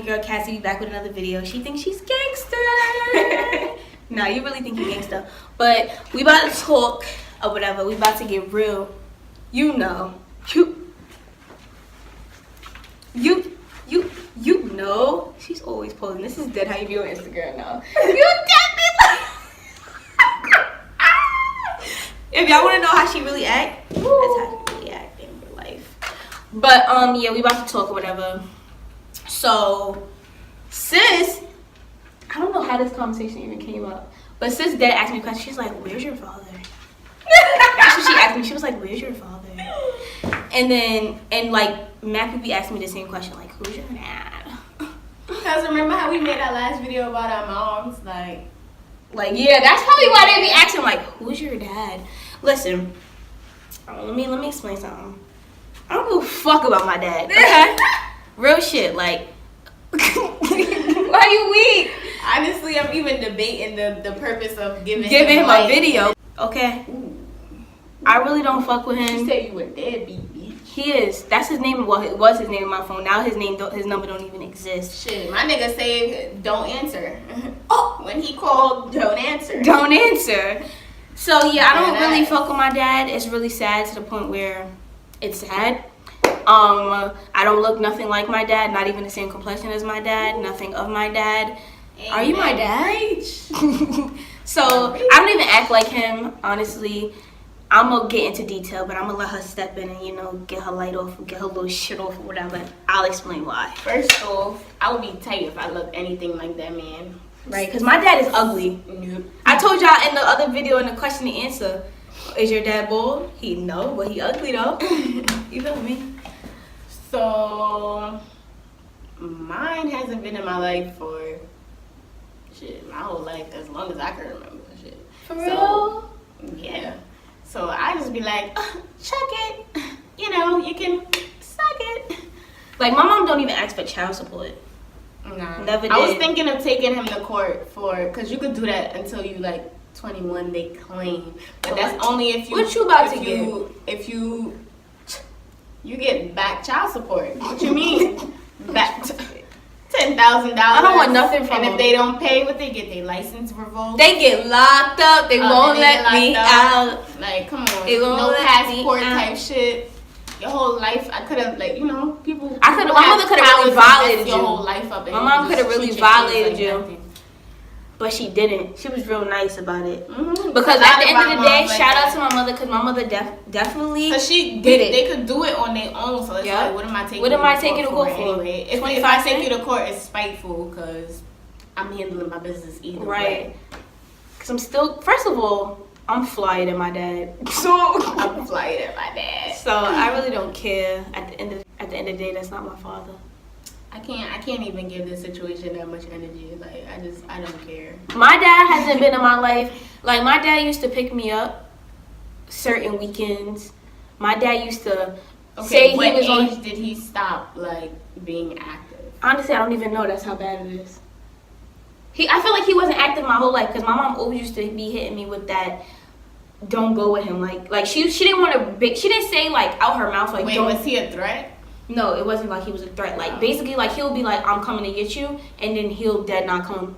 your girl Cassie back with another video. She thinks she's gangster. Nah, you really think you're gangster. But we about to talk or whatever. We about to get real. You know. You know. She's always posing. This is dead how you be on Instagram now. You got me like... If y'all want to know how she really act, that's how she really act in real life. But yeah, we about to talk or whatever. So, sis, I don't know how this conversation even came up, but sis dad asked me a question. She's like, "Where's your father?" That's what she asked me. She was like, "Where's your father?" And like Matt would be asking me the same question, like, "Who's your dad?" Because remember how we made that last video about our moms, like yeah, that's probably why they be asking like, "Who's your dad?" Listen, let me explain something. I don't give a fuck about my dad. Okay? Real shit. Like, why you weak? Honestly, I'm even debating the purpose of giving him like, a video. Okay. Ooh. I really don't fuck with him. You said you were deadbeat, bitch. He is. That's his name. Well, it was his name on my phone. Now his number don't even exist. Shit, my nigga say don't answer. Oh, when he called, don't answer. Don't answer. So yeah, I don't really fuck with my dad. It's really sad to the point where it's sad. I don't look nothing like my dad. Not even the same complexion as my dad. Nothing of my dad. Amen. Are you my dad? So I don't even act like him, honestly. I'm gonna get into detail, but I'm gonna let her step in and, you know, get her light off, get her little shit off or whatever. I'll explain why. First off, I would be tight if I looked anything like that man. Right, because my dad is ugly. Nope. I told y'all in the other video in the question and answer, is your dad bald? No, but he ugly though. You feel me? So, mine hasn't been in my life for, shit, my whole life, as long as I can remember, shit. For real? Yeah. So I just be like, check it. You know, you can suck it. Like, my mom don't even ask for child support. Nah. Never did. I was thinking of taking him to court because you could do that until you like 21, they claim. But that's only if you. What you about to get? If you get back child support. What you mean? Back $10,000. I don't want nothing from them. them. If they don't pay, what they get? Their license revoked. They get locked up. They won't let me out. Like, come on. They won't no let passport me out. type shit. Your whole life, I could have, like, you know, people. My mother could have really violated you. Your whole life up. My mom could have really violated you. But she didn't. She was real nice about it. Mm-hmm. Because at the end of the day, shout out to my mother, because my mother definitely because she did it. They could do it on their own. So it's like, what am I taking? What am I taking to court for? Anyway, if I take you to court, it's spiteful because I'm handling my business either way. Because I'm still. First of all, I'm flyer than my dad. So I'm flyer than my dad. So I really don't care. At the end of the day, that's not my father. I can't even give this situation that much energy. Like, I don't care. My dad hasn't been in my life. Like, my dad used to pick me up certain weekends. My dad used to say he was on. What age did he stop, like, being active? Honestly, I don't even know. That's how bad it is. I feel like he wasn't active my whole life, because my mom always used to be hitting me with that. Don't go with him. Like she didn't want to. She didn't say like out her mouth like. Wait, don't. Was he a threat? No, it wasn't like he was a threat. Like, basically, like, he'll be like, I'm coming to get you, and then he'll dead not come.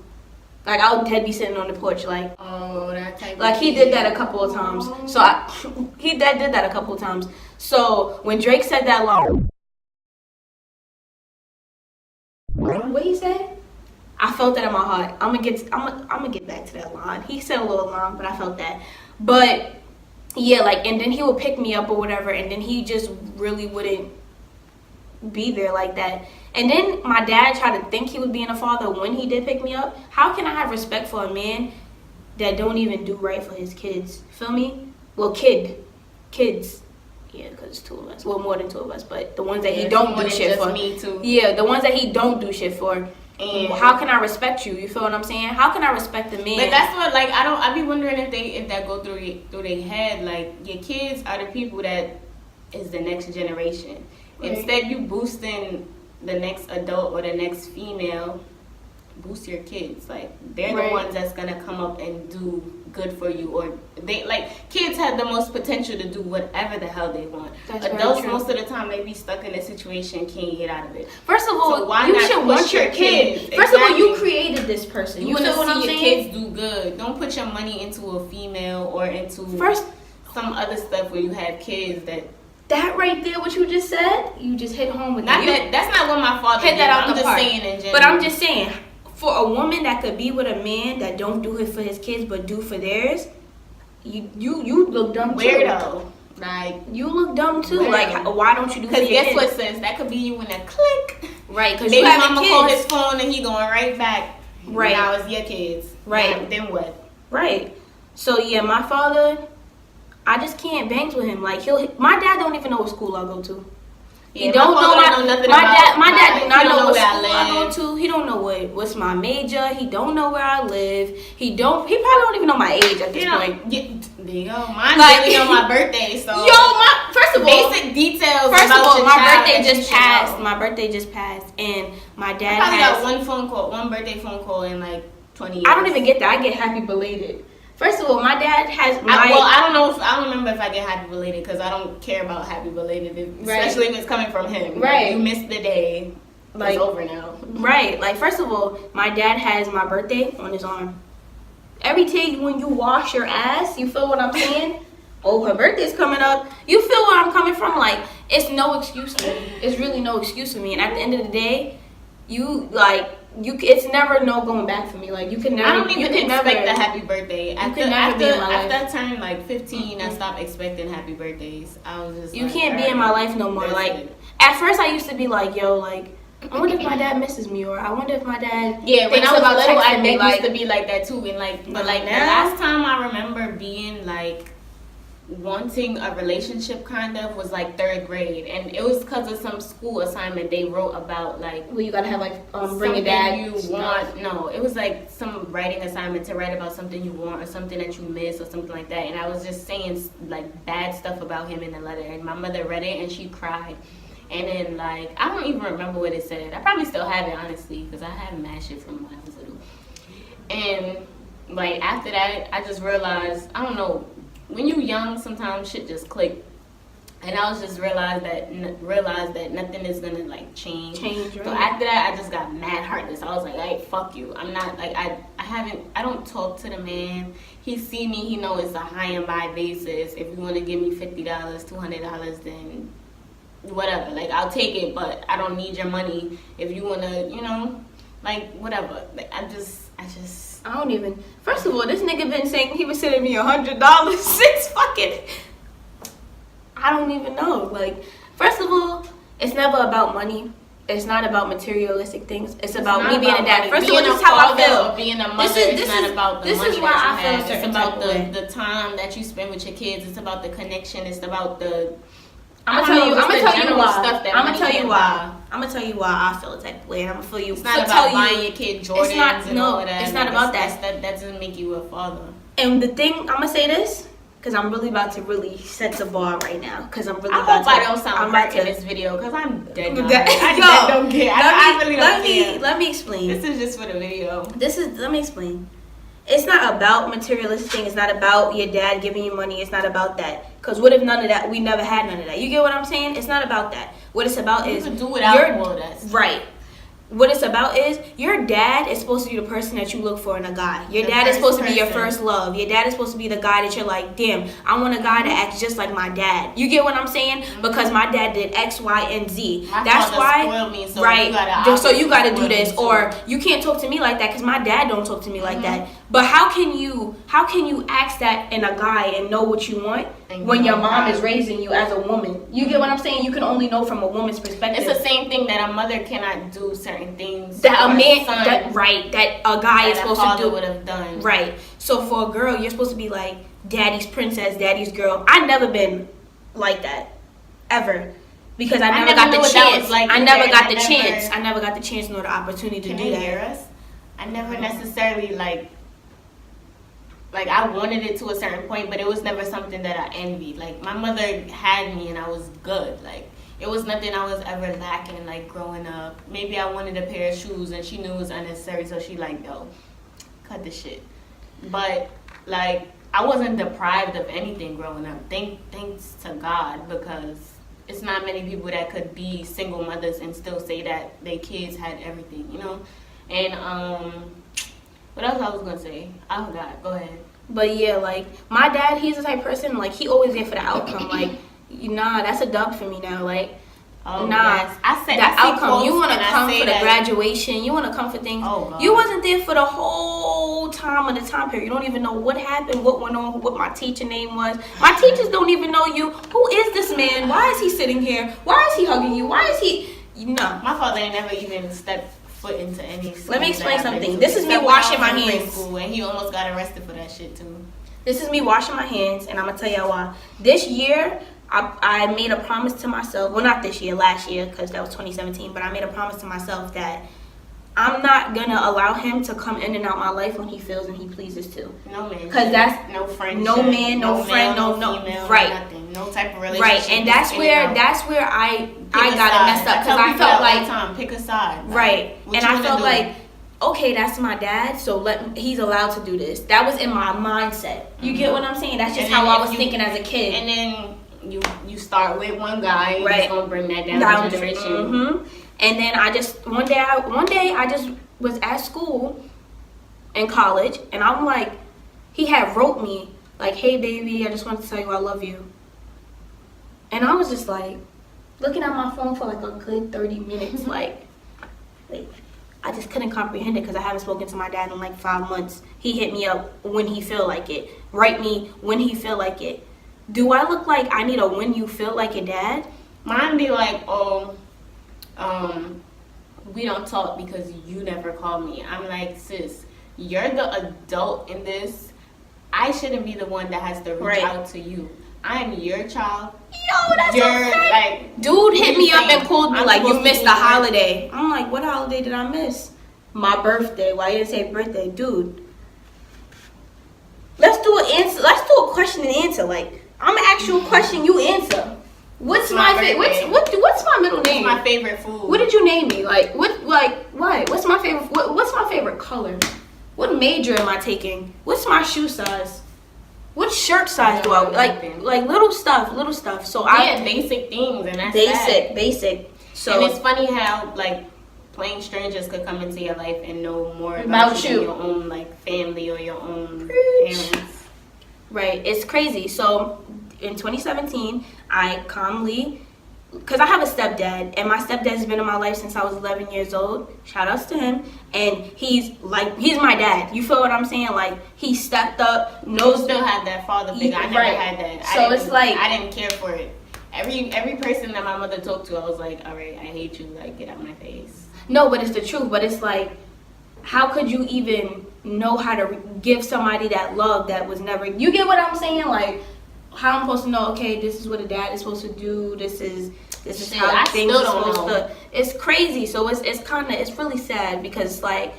Like, I'll dead be sitting on the porch, like. Oh, that type. Like, he did that a couple of times. So he did that a couple of times. So when Drake said that line, what he said? I felt that in my heart. I'm gonna get back to that line. He said a little long, but I felt that. But yeah, like, and then he would pick me up or whatever, and then he just really wouldn't be there like that. And then my dad tried to think he was being a father when he did pick me up. How can I have respect for a man that don't even do right for his kids? Feel me? Well, kids. Yeah, because it's two of us. Well, more than two of us, but the ones that he don't do shit for. Me too. Yeah, the ones that he don't do shit for. And how can I respect you? You feel what I'm saying? How can I respect the man? But that's what, like, I be wondering if that go through their head. Like, your kids are the people that is the next generation. Right. Instead, you boosting the next adult or the next female boost your kids. Like, they're Right. the ones that's gonna come up and do good for you, or they like kids have the most potential to do whatever the hell they want. That's very Adults true. most of the time they be stuck in a situation, can't get out of it. First of all, So why you not should push want your your kids. kids? First of all, you Exactly. created this person. You want feel to what I'm see your saying? kids do good. Don't put your money into a female or into First, some other stuff where you have kids that right there, what you just said, you just hit home with not that. that's not what my father Hit did. that out I'm the just park. saying in general. But I'm just saying, for a woman that could be with a man that don't do it for his kids but do for theirs, you look dumb too. weirdo. Like, You look dumb too. Weirdo. Like, why don't you do for because your guess kids? what, sis? That could be you in a click. Right, because you Baby having mama call his kids. phone and he going right back. Right. Now it's your kids. Right. Now, then what? Right. So yeah, my father, I just can't bangs with him. Like my dad don't even know what school I go to. He Yeah, don't my know father my don't know nothing my about dad. My my- dad do he not don't know know what where I school I go live. to. He don't know what's my major. He don't know where I live. He probably don't even know my age at this You know, point. there you go. Mine Like- barely know my birthday, so First of all, basic details. First of about all, your my child birthday that you just should passed. know. My birthday just passed, and my I dad probably has. got one birthday phone call in like 20 years. I don't even get that. I get happy belated. First of all, my dad has. I don't remember if I get happy belated because I don't care about happy belated, especially if it's coming from him. Right. Like, you missed the day. Like- It's over now. Right. Like, first of all, my dad has my birthday on his arm. Every day when you wash your ass, you feel what I'm saying? Oh, her birthday's coming up. You feel where I'm coming from? Like, it's no excuse for me. It's really no excuse for me. And at the end of the day, it's never no going back for me. Like, you can never. I don't even you can expect never, a happy birthday. can never be in my life. After I turned like 15, I stopped expecting happy birthdays. I was just You like, can't be all in my right, life no more. that's Like, it. at first I used to be like, yo, like, I wonder if my dad misses me, or I wonder if my dad. Yeah, when thinks I was about little, texting me, used to be like that too. And like, but like the Now? last time I remember being like wanting a relationship kind of was like 3rd grade, and it was because of some school assignment they wrote about like Well, you gotta have like bring something your dad. you want. No, it was like some writing assignment to write about something you want or something that you miss or something like that. And I was just saying like bad stuff about him in the letter, and my mother read it and she cried. And then like I don't even remember what it said. I probably still have it honestly because I have mad shit from when I was little. And like after that, I just realized I don't know. When you young, sometimes shit just click. And I was just realized that nothing is gonna like change. Change, right. So after that, I just got mad heartless. I was like, "Hey, fuck you! I'm not like I don't talk to the man. He see me, he know it's a high and by basis. If you want to give me $50, $200, then whatever. Like I'll take it, but I don't need your money. If you wanna, like whatever. Like I just. I don't even. First of all, this nigga been saying he was sending me $100 since fucking. I don't even know. Like, first of all, it's never about money. It's not about materialistic things. It's about me being a dad. First of all, this is how I feel. Being a mother is not about the this money is why that you I feel have. a certain It's about type of way. the time that you spend with your kids. It's about the connection. It's about the. I'm gonna tell you why. Stuff that I'm gonna money tell you can't why. buy. I'm gonna tell you why I feel a type of way, and I'm gonna feel you. It's not about buying your kid Jordans and all of that. It's not about that. That doesn't make you a father. And the thing, I'm gonna say this, because I'm really about to really set the bar right now. Because I'm really I about hope to. I don't sound I'm hurt about in to. this video because I'm dead. Yo, I don't care. I really don't care. Let me explain. This is just for the video. Let me explain. It's not about materialistic things. It's not about your dad giving you money. It's not about that. Because what if none of that? We never had none of that. You get what I'm saying? It's not about that. What it's about You is can do without all that. Right. What it's about is your dad is supposed to be the person that you look for in a guy. Your The dad is first supposed to be your person. first love. Your dad is supposed to be the guy that you're like, damn, I want a guy that acts just like my dad. You get what I'm saying? Because my dad did X, Y, and Z. My That's father why, spoiled me, so right? you gotta So you got to do obviously this, spoil me or you can't talk to me like that because my dad don't talk to me like Mm-hmm. that. But how can you ask that in a guy and know what you want And when you your know mom how. is raising you as a woman? You get what I'm saying? You can only know from a woman's perspective. It's the same thing that a mother cannot do certain things That a for man, son that a guy is that a supposed father to do. would have done. Right. So for a girl, you're supposed to be like daddy's princess, daddy's girl. I never been like that, ever, because I never got knew the what that chance. was like I either, never and got I the never- chance. I never got the chance nor the opportunity to Can do you that. hear us? I never necessarily like I wanted it to a certain point, but it was never something that I envied. Like my mother had me, and I was good. Like it was nothing I was ever lacking, like, growing up. Maybe I wanted a pair of shoes, and she knew it was unnecessary, so she like, yo, cut this shit. But, like, I wasn't deprived of anything growing up. Thanks to God, because it's not many people that could be single mothers and still say that their kids had everything, you know? And, what else I was gonna say? I forgot. Go ahead. But yeah, like, my dad, he's the type of person, like, he always there for the outcome. Like, nah, that's a dub for me now. Like, oh, nah, yes. I said the outcome. You want to and I come say for the that- graduation. You want to come for things. Oh, God. You wasn't there for the whole time of the time period. You don't even know what happened, what went on, what my teacher name was. My teachers don't even know you. Who is this man? Why is he sitting here? Why is he hugging you? Why is he? No. My father ain't never even stepped foot into any school. Let me explain that I've been something. to. This is me Except when I washing was my in grade hands. school, and he almost got arrested for that shit too. This is me washing my hands, and I'm going to tell y'all why. This year, I made a promise to myself. Well, not this year, last year, because that was 2017. But I made a promise to myself that I'm not going to allow him to come in and out my life when he feels and he pleases to. No man. Because that's no friendship. no man, no friend, male, no female, right. Nothing. No type of relationship. Right, and that's where I got it messed up, because I felt like time, pick a side. Right, What and you I wanna felt do? like, okay, that's my dad, so he's allowed to do this. That was in my mindset. You get what I'm saying? That's just And how then I was if you- thinking as a kid. And then you start with one guy, and Right. he's gonna bring that down the generation. Mm-hmm. And then I just one day I just was at school in college, and I'm like, he had wrote me like, "Hey baby, I just wanted to tell you I love you." And I was just like looking at my phone for like a good 30 minutes, like I just couldn't comprehend it, because I haven't spoken to my dad in like 5 months. He hit me up when he feel like it. Write me when he feel like it. Do I look like I need a when you feel like it dad? Mine be like, we don't talk because you never call me. I'm like, sis, you're the adult in this. I shouldn't be the one that has to reach Right. out to you. I'm your child. Yo, that's You're so sick. like, Dude hit me up and called me I'm like, you supposed to missed be the there. holiday. I'm like, what holiday did I miss? My birthday. Why you didn't say birthday? Dude. Let's do an answer. Let's do a question and answer. Like, I'm gonna ask you a question, you answer. What's my favorite? What's my middle name? What's my favorite food? What did you name me? Like what? Like what? What's my favorite? What's my favorite color? What major am I taking? What's my shoe size? What shirt size do I like? Little stuff. So Yeah, basic things, and that's that. basic. So And it's funny how like plain strangers could come into your life and know more About about you you. than your own like family or your own Preach. parents. right, it's crazy. So in 2017, I calmly, because I have a stepdad, and my stepdad's been in my life since I was 11 years old. Shout outs to him. And he's my dad. You feel what I'm saying? Like, he stepped up, knows. Still had that father figure. I never Right. had that. So it's like, I didn't care for it. Every person that my mother talked to, I was like, all right, I hate you. Like, get out my face. no, but it's the truth. But it's like, how could you even know how to give somebody that love that was never? You get what I'm saying? Like, how I'm supposed to know? Okay, this is what a dad is supposed to do. This is Shit, how I things still are don't supposed know. to. It's crazy. So it's really sad, because it's like,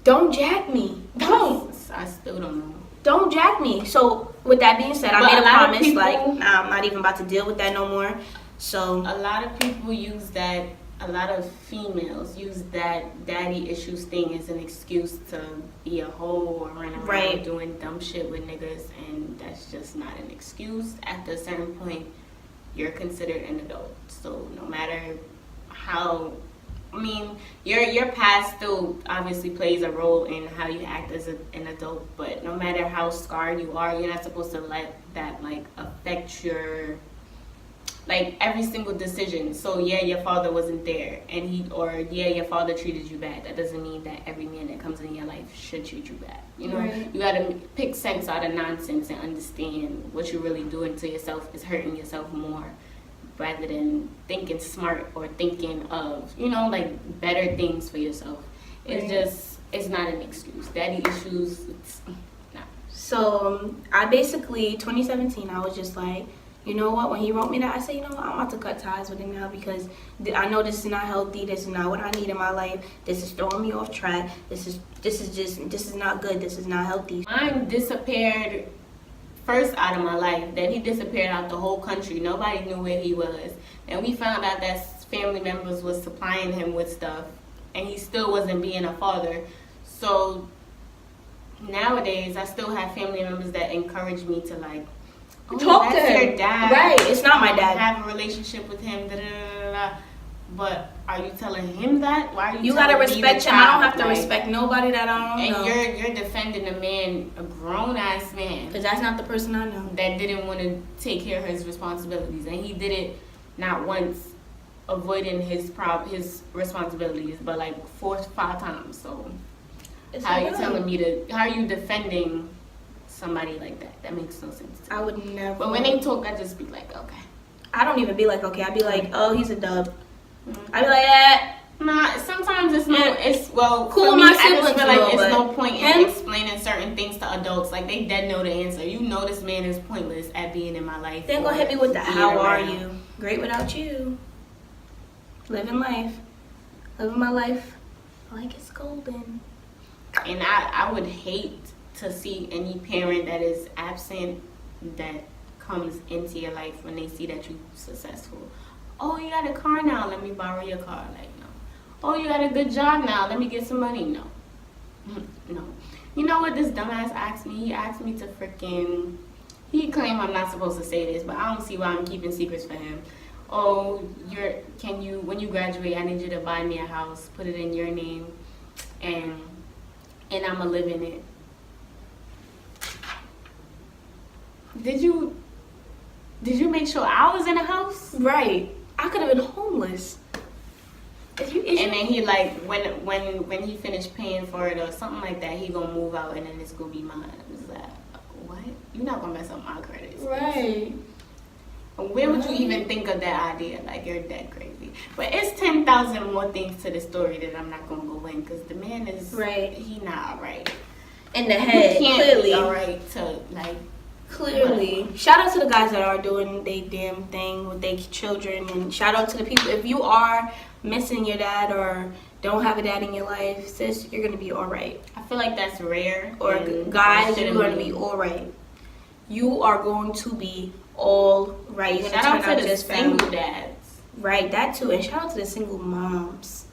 don't jack me. I still don't know. Don't jack me. So with that being said, I But made a a lot of promise. people- Like, nah, I'm not even about to deal with that no more. So A lot of people use that. A lot of females use that daddy issues thing as an excuse to be a hoe or run around Right. doing dumb shit with niggas, and that's just not an excuse. At a certain point, you're considered an adult. So no matter how, I mean, your past still obviously plays a role in how you act as an adult. But no matter how scarred you are, you're not supposed to let that like affect your like every single decision. So yeah, your father wasn't there, and your father treated you bad. That doesn't mean that every man that comes in your life should treat you bad. You know, Right. you gotta pick sense out of nonsense and understand what you're really doing to yourself is hurting yourself more, rather than thinking smart or thinking of like better things for yourself. It's not an excuse. Daddy issues. It's not. So I basically 2017, I was just like, you know what? When he wrote me that, I said, you know what? I'm about to cut ties with him now, because I know this is not healthy. This is not what I need in my life. This is throwing me off track. This is not good. This is not healthy. Mine disappeared first out of my life. Then he disappeared out the whole country. Nobody knew where he was. And we found out that family members was supplying him with stuff, and he still wasn't being a father. So nowadays, I still have family members that encourage me to like, oh, talk that's to him. Your dad. Right, it's not my dad. Have a relationship with him. Da, da, da, da. But are you telling him that? Why are you? You gotta telling me respect the him. I don't child? have to Like, respect nobody that I don't know. And you're defending a man, a grown ass man, because that's not the person I know. that didn't want to take care of his responsibilities, and he did it not once, avoiding his responsibilities, but like 4 to 5 times. So how are you telling me to? How are you defending somebody like that? That makes no sense to me. I would never. But when they talk, I just be like, okay. I don't even be like, okay. I'd be like, oh, he's a dub. I'd be like, eh. Nah, sometimes it's no, it's, well, Cool for me, my I just siblings feel a like little it's bit. no point in Him? explaining certain things to adults. Like, they dead know the answer. You know this man is pointless at being in my life. Then go or hit me with the being how are around. you? Great without you. Living life. Living my life like it's golden. And I would hate to see any parent that is absent that comes into your life when they see that you're successful. Oh, you got a car now, let me borrow your car. Like, no. Oh, you got a good job now, let me get some money. No. No. You know what this dumbass asked me? He asked me to freaking, he claimed I'm not supposed to say this, but I don't see why I'm keeping secrets for him. Oh, when you graduate, I need you to buy me a house, put it in your name, and I'ma live in it. Did you make sure I was in a house? Right. I could have been homeless. And then he like when he finished paying for it or something like that, he gonna move out and then it's gonna be mine. Is that what? You're not gonna mess up my credit. Right. Where would you even think of that idea? Like, you're dead crazy. But it's 10,000 more things to the story that I'm not gonna go in, because the man is right. He not alright. In the head, he can't clearly. Be alright to like. Clearly. Whatever. Shout out to the guys that are doing their damn thing with their children, and shout out to the people. If you are missing your dad or don't have a dad in your life, sis, you're gonna be alright. I feel like that's rare. Or guys, you're gonna be alright. You are going to be all right. You're Shout gonna out turn to out the just single family. dads. Right, that too. And shout out to the single moms.